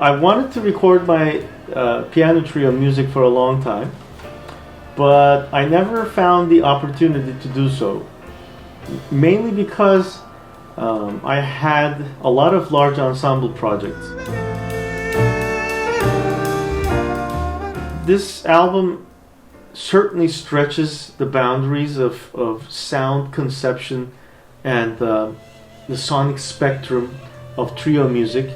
I wanted to record my piano trio music for a long time, but I never found the opportunity to do so. Mainly because I had a lot of large ensemble projects. This album certainly stretches the boundaries of sound conception and the sonic spectrum of trio music.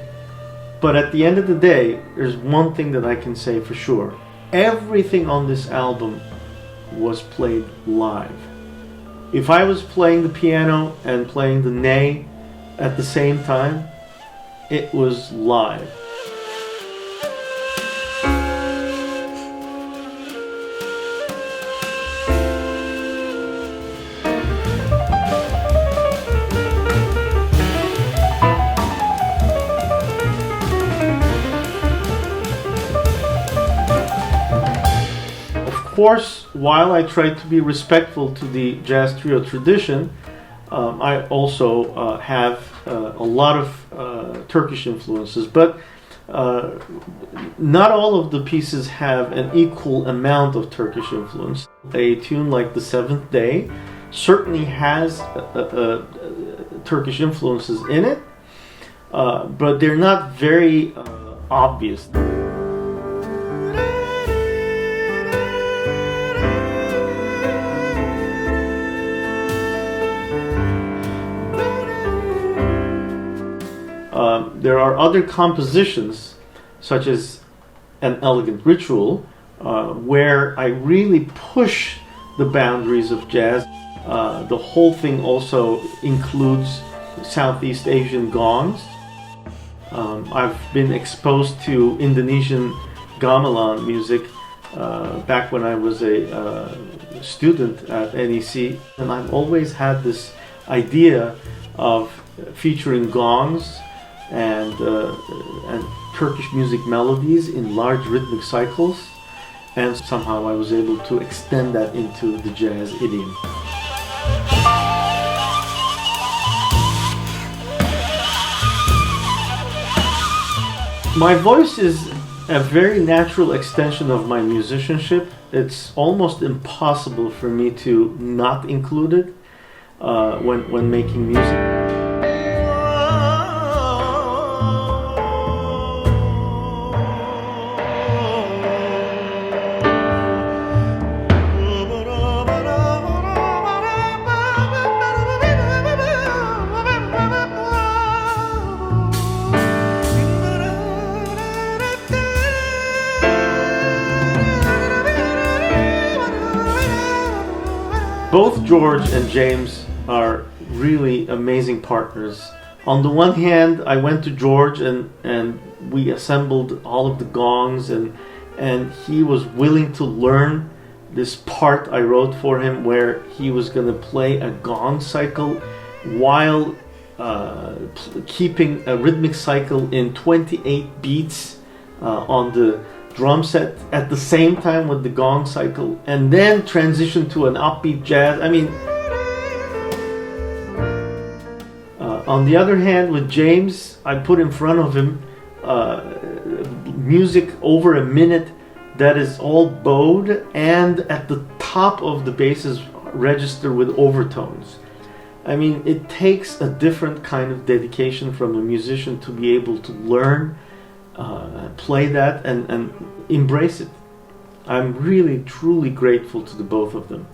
But at the end of the day, there's one thing that I can say for sure. Everything on this album was played live. If I was playing the piano and playing the ney at the same time, it was live. Of course, while I try to be respectful to the jazz trio tradition, I also have a lot of Turkish influences, but not all of the pieces have an equal amount of Turkish influence. A tune like The Seventh Day certainly has Turkish influences in it, but they're not very obvious. There are other compositions, such as An Elegant Ritual, where I really push the boundaries of jazz. The whole thing also includes Southeast Asian gongs. I've been exposed to Indonesian gamelan music back when I was a student at NEC, and I've always had this idea of featuring gongs and Turkish music melodies in large rhythmic cycles, and somehow I was able to extend that into the jazz idiom. My voice is a very natural extension of my musicianship. It's almost impossible for me to not include it when making music. Both George and James are really amazing partners. On the one hand, I went to George and we assembled all of the gongs, and he was willing to learn this part I wrote for him where he was going to play a gong cycle while keeping a rhythmic cycle in 28 beats on the drum set at the same time with the gong cycle, and then transition to an upbeat jazz. I mean, on the other hand, with James, I put in front of him music over a minute that is all bowed, and at the top of the basses register with overtones. I mean, it takes a different kind of dedication from a musician to be able to learn play that and embrace it. I'm really truly grateful to the both of them.